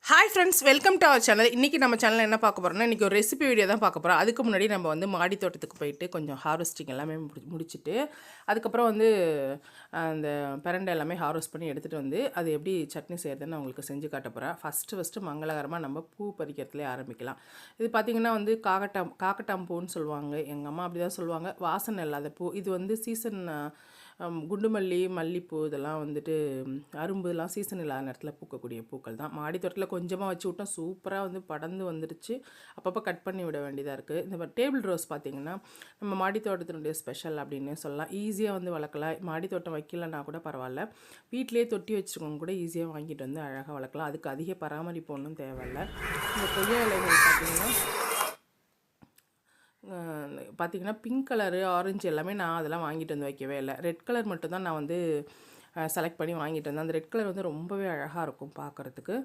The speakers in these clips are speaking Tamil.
Hi friends, welcome to our channel. இன்றைக்கி நம்ம சேனலில் என்ன பார்க்க போகிறோம்னா, இன்றைக்கி ஒரு ரெசிபி வீடியோ தான் பார்க்க போகிறோம். அதுக்கு முன்னாடி நம்ம வந்து மாடி தோட்டத்துக்கு போயிட்டு கொஞ்சம் ஹார்வெஸ்டிங் எல்லாமே முடிச்சுட்டு அதுக்கப்புறம் வந்து அந்த பிரண்டை எல்லாமே ஹார்வெஸ்ட் பண்ணி எடுத்துகிட்டு வந்து அது எப்படி சட்னி செய்கிறதுன்னு நான் உங்களுக்கு செஞ்சு காட்ட போகிறேன். ஃபஸ்ட்டு மங்களகரமாக நம்ம பூ பறிக்கிறதுலே ஆரம்பிக்கலாம். இது பார்த்திங்கன்னா வந்து காக்கட்டாம் பூன்னு சொல்லுவாங்க. எங்கள் அம்மா அப்படி தான் சொல்லுவாங்க. வாசனை இல்லாத பூ. இது வந்து சீசன் குண்டுமல்லி, மல்லிப்பூ இதெல்லாம் வந்துட்டு அரும்புலாம் சீசன் இல்லாத நேரத்தில் பூக்கக்கூடிய பூக்கள் தான். மாடி தோட்டத்தில் கொஞ்சமாக வச்சு விட்டோம், சூப்பராக வந்து படர்ந்து வந்துடுச்சு. அப்பப்போ கட் பண்ணி விட வேண்டியதாக இருக்குது. இந்த டேபிள் ரோஸ் பார்த்திங்கன்னா நம்ம மாடி தோட்டத்தினுடைய ஸ்பெஷல் அப்படின்னே சொல்லலாம். ஈஸியாக வந்து வளர்க்கலாம். மாடி தோட்டம் வைக்கலன்னா கூட பரவாயில்ல, வீட்டிலே தொட்டி வச்சுருக்கவங்க கூட ஈஸியாக வாங்கிட்டு வந்து அழகாக வளர்க்கலாம். அதுக்கு அதிக பராமரிப்பு ஒன்றும் தேவையில்லை. இந்த கொய்யா இலைகள் பார்த்திங்கன்னா பிங்க் கலரு, ஆரஞ்சு எல்லாமே நான் அதெல்லாம் வாங்கிட்டு வந்து வைக்கவே இல்லை. ரெட் கலர் மட்டும்தான் நான் வந்து செலக்ட் பண்ணி வாங்கிட்டு வந்தேன். அந்த ரெட் கலர் வந்து ரொம்பவே அழகாக இருக்கும் பார்க்குறதுக்கு.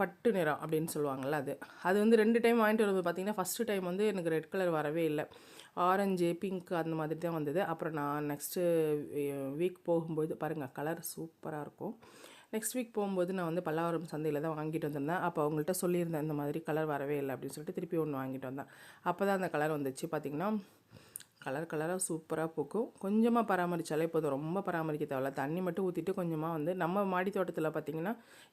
பட்டு நிறம் அப்படின்னு சொல்லுவாங்கள்ல, அது வந்து 2 டைம் வாங்கிட்டு வரும்போது பார்த்திங்கன்னா ஃபஸ்ட்டு டைம் வந்து எனக்கு ரெட் கலர் வரவே இல்லை. ஆரஞ்சு, பிங்க் அந்த மாதிரி தான் வந்தது. அப்புறம் நான் நெக்ஸ்ட்டு வீக் போகும்போது பாருங்கள், கலர் சூப்பராக இருக்கும். நெக்ஸ்ட் வீக் போகும்போது நான் வந்து பல்லாவரம் சந்தையில் தான் வாங்கிட்டு வந்திருந்தேன். அப்போ அவங்கள்ட்ட சொல்லியிருந்தேன், இந்த மாதிரி கலர் வரவே இல்லை அப்படின்னு சொல்லிட்டு திருப்பி ஒன்று வாங்கிட்டு வந்தேன். அப்போ தான் அந்த கலர் வந்துச்சு. பார்த்திங்கன்னா கலராக சூப்பராக பூக்கும். கொஞ்சமாக பராமரித்தாலே போதும், ரொம்ப பராமரிக்க தேவையில்ல. தண்ணி மட்டும் ஊற்றிட்டு கொஞ்சமாக வந்து நம்ம மாடி தோட்டத்தில் பார்த்திங்கன்னா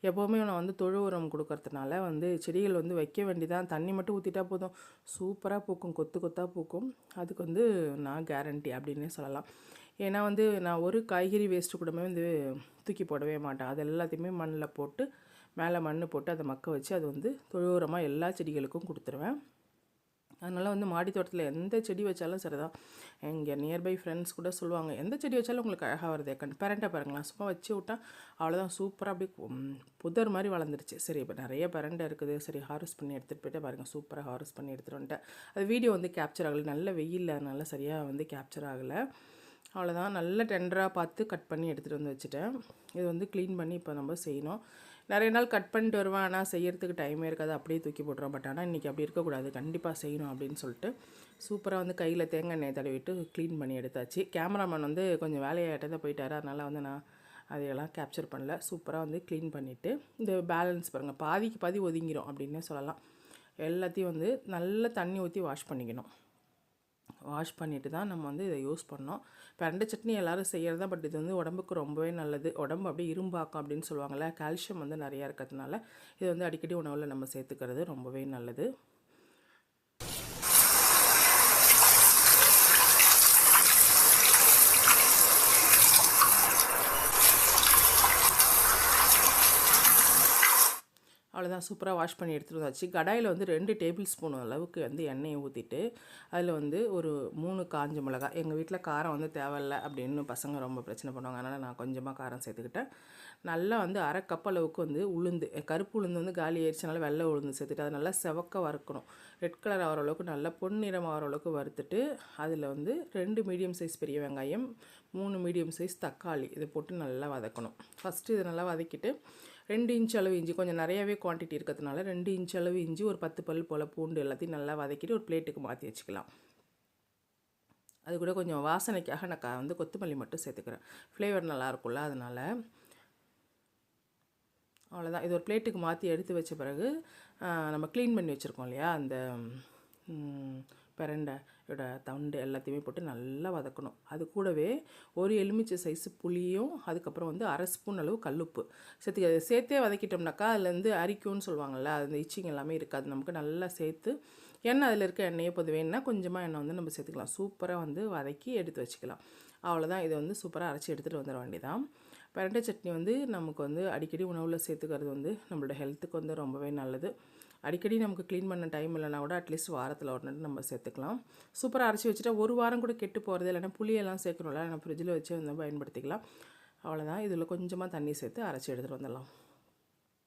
எப்போவுமே நான் வந்து தொழு உரம் கொடுக்கறதுனால வந்து செடிகள் வந்து வைக்க வேண்டியதான். தண்ணி மட்டும் ஊற்றிட்டா போதும், சூப்பராக பூக்கும், கொத்து கொத்தாக பூக்கும். அதுக்கு வந்து நான் கேரண்டி அப்படின்னே சொல்லலாம். ஏன்னா வந்து நான் ஒரு காய்கறி வேஸ்ட்டு கூடமே வந்து தூக்கி போடவே மாட்டேன். அது எல்லாத்தையுமே மண்ணில் போட்டு மேலே மண் போட்டு அதை மக்க வச்சு அது வந்து தொழு உரமாக எல்லா செடிகளுக்கும் கொடுத்துருவேன். அதனால் வந்து மாடி தோட்டத்தில் எந்த செடி வச்சாலும் சரி தான். இங்கே நியர்பை ஃப்ரெண்ட்ஸ் கூட சொல்லுவாங்க, எந்த செடி வச்சாலும் உங்களுக்கு அழகாக வருது பெரண்டை பாருங்களேன், சும்மா வச்சு விட்டா அவ்வளோதான், சூப்பராக அப்படியே புதர் மாதிரி வளர்ந்துருச்சு. சரி, இப்போ நிறைய பெரண்டை இருக்குது, சரி ஹார்வெஸ்ட் பண்ணி எடுத்துகிட்டு போய்ட்டு பாருங்கள், சூப்பராக ஹார்வெஸ்ட் பண்ணி எடுத்துகிட்டு வந்துட்டேன். அது வீடியோ வந்து கேப்சர் ஆகலை, நல்ல வெயில், அதனால சரியாக வந்து கேப்சர் ஆகலை. அவ்வளோதான், நல்ல டெண்டராக பார்த்து கட் பண்ணி எடுத்துகிட்டு வந்து வச்சுட்டேன். இது வந்து க்ளீன் பண்ணி இப்போ நம்ம செய்யணும். நிறைய நாள் கட் பண்ணிட்டு வருவேன், ஆனால் செய்யறதுக்கு டைமே இருக்காது, அப்படியே தூக்கி போட்டுருவோம். பட் ஆனால் இன்றைக்கி அப்படி இருக்கக்கூடாது, கண்டிப்பாக செய்யணும் அப்படின்னு சொல்லிட்டு சூப்பராக வந்து கையில் தேங்காய் எண்ணெய் தடவிட்டு க்ளீன் பண்ணி எடுத்தாச்சு. கேமராமேன் வந்து கொஞ்சம் வேலையாகிட்டே போயிட்டார், அதனால் வந்து நான் அதையெல்லாம் கேப்சர் பண்ணல. சூப்பராக வந்து க்ளீன் பண்ணிவிட்டு இந்த பேலன்ஸ் பாருங்கள், பாதிக்கு பாதி ஒதுங்கிடும் அப்படின்னே சொல்லலாம். எல்லாத்தையும் வந்து நல்லா தண்ணி ஊற்றி வாஷ் பண்ணிக்கணும். வாஷ் பண்ணிவிட்டு தான் நம்ம வந்து இதை யூஸ் பண்ணோம். பிரண்டை சட்னி எல்லோரும் செய்கிறது தான், பட் இது வந்து உடம்புக்கு ரொம்பவே நல்லது. உடம்பு அப்படியே இரும்பாக்கும் அப்படின்னு சொல்லுவாங்கள்ல, கால்சியம் வந்து நிறையா இருக்கிறதுனால இது வந்து அடிக்கடி உணவில் நம்ம சேர்த்துக்கிறது ரொம்பவே நல்லது. அவ்வளோதான், சூப்பராக வாஷ் பண்ணி எடுத்துகிட்டு வந்தாச்சு. கடாயில் வந்து 2 டேபிள் ஸ்பூன் அளவுக்கு வந்து எண்ணெயை ஊற்றிட்டு அதில் வந்து ஒரு 3 காஞ்ச மிளகாய். எங்கள் வீட்டில் காரம் வந்து தேவையில்லை அப்படின்னு பசங்க ரொம்ப பிரச்சனை பண்ணுவாங்க, அதனால் நான் கொஞ்சமாக காரம் சேர்த்துக்கிட்டேன். நல்லா வந்து 1/2 கப் அளவுக்கு வந்து உளுந்து, கருப்பு உளுந்து வந்து காலி ஆயிடுச்சுனால வெள்ளை உளுந்து சேர்த்துட்டு அதை நல்லா செவக்க வறுக்கணும். ரெட் கலர் ஆகிற அளவுக்கு நல்லா பொன்னிறம் ஆகிற அளவுக்கு வறுத்துட்டு அதில் வந்து 2 மீடியம் சைஸ் பெரிய வெங்காயம், 3 மீடியம் சைஸ் தக்காளி இதை போட்டு நல்லா வதக்கணும். ஃபஸ்ட்டு இதை நல்லா வதக்கிட்டு 2 இன்ச் அளவு இஞ்சி, கொஞ்சம் நிறையாவே குவான்டிட்டி இருக்கிறதுனால 2 இன்ச் அளவு இஞ்சி, ஒரு 10 பல் போல் பூண்டு எல்லாத்தையும் நல்லா வதக்கிட்டு ஒரு பிளேட்டுக்கு மாற்றி வச்சுக்கலாம். அது கூட கொஞ்சம் வாசனைக்காக நான் வந்து கொத்தமல்லி மட்டும் சேர்த்துக்கிறேன், ஃப்ளேவர் நல்லாயிருக்கும்ல அதனால். அவ்வளோதான், இது ஒரு பிளேட்டுக்கு மாற்றி எடுத்து வச்ச பிறகு நம்ம க்ளீன் பண்ணி வச்சுருக்கோம் இல்லையா, அந்த பிரண்டையோட தண்டு எல்லாத்தையுமே போட்டு நல்லா வதக்கணும். அது கூடவே ஒரு எலுமிச்சை சைஸு புளியும், அதுக்கப்புறம் வந்து 1/2 ஸ்பூன் அளவு கல்லுப்பு சேர்த்தே வதக்கிட்டோம்னாக்கா அதுலேருந்து அரிக்கும்னு சொல்லுவாங்கள்ல, அந்த இச்சிங் எல்லாமே இருக்காது. நமக்கு நல்லா சேர்த்து எண்ணெய் அதில் இருக்க எண்ணெயை பொது வேணுன்னா கொஞ்சமாக எண்ணெய் வந்து நம்ம சேர்த்துக்கலாம். சூப்பராக வந்து வதக்கி எடுத்து வச்சுக்கலாம். அவ்வளோதான், இதை வந்து சூப்பராக அரைச்சி எடுத்துகிட்டு வந்துட வேண்டியதான். பிரண்டை சட்னி வந்து நமக்கு வந்து அடிக்கடி உணவில் சேர்த்துக்கிறது வந்து நம்மளோட ஹெல்த்துக்கு வந்து ரொம்பவே நல்லது. அடிக்கடி நமக்கு க்ளீன் பண்ண டைம் இல்லைனா கூட அட்லீஸ்ட் வாரத்தில் ஒரு நாள் நம்ம சேர்த்துக்கலாம். சூப்பராக அரைச்சி வச்சுட்டா ஒரு வாரம் கூட கெட்டு போகிறது, இல்லைனா புளியெல்லாம் சேர்க்கணும்ல, நம்ம ஃப்ரிட்ஜில் வச்சு வந்து பயன்படுத்திக்கலாம். அவ்வளோதான், இதில் கொஞ்சமாக தண்ணி சேர்த்து அரைச்சி எடுத்துகிட்டு வந்துடலாம்.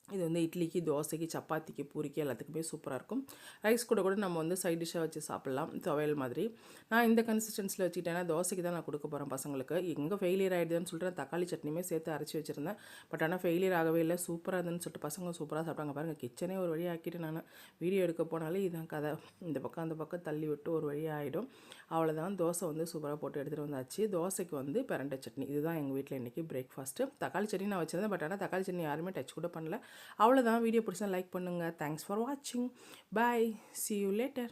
இது வந்து இட்லிக்கு, தோசைக்கு, சப்பாத்திக்கு, பூரிக்கு எல்லாத்துக்குமே சூப்பராக இருக்கும். ரைஸ் கூட நம்ம வந்து சைட் டிஷ்ஷாக வச்சு சாப்பிட்லாம், துவையல் மாதிரி. நான் இந்த கன்சிஸ்டன்சியில் வச்சுக்கிட்டேன்னா தோசைக்கு தான் நான் கொடுக்க போகிறேன் பசங்களுக்கு. எங்கே ஃபெயிலியர் ஆகிடுதுன்னு சொல்லிட்டு தக்காளி சட்னியுமே சேர்த்து அரைச்சி வச்சுருந்தேன். பட் ஆனால் ஃபெயிலியர் ஆகவே இல்லை, சூப்பராக இருந்துன்னு சொல்லிட்டு பசங்க சூப்பராக சாப்பிட்டாங்க. பாருங்கள், கிச்சனே ஒரு வழி ஆக்கிட்டு நான் வீடியோ எடுக்க போனாலே இதான் கதை. இந்த பக்கம் அந்த பக்கம் தள்ளி விட்டு ஒரு வழி ஆகிடும். அவ்வளோதான், தோசை வந்து சூப்பராக போட்டு எடுத்துகிட்டு வந்தாச்சு. தோசைக்கு வந்து பிரண்டை சட்னி, இதுதான் எங்கள் வீட்டில் இன்றைக்கி பிரேக்ஃபாஸ்ட்டு. தக்காளி சட்னி நான் வச்சுருந்தேன், பட் ஆனால் தக்காளி சட்னி யாருமே டச் கூட பண்ணல. அவ்வளோதான். வீடியோ பிடிச்சா லைக் பண்ணுங்கள். தேங்க்ஸ் ஃபார் வாட்சிங். பாய். See you later.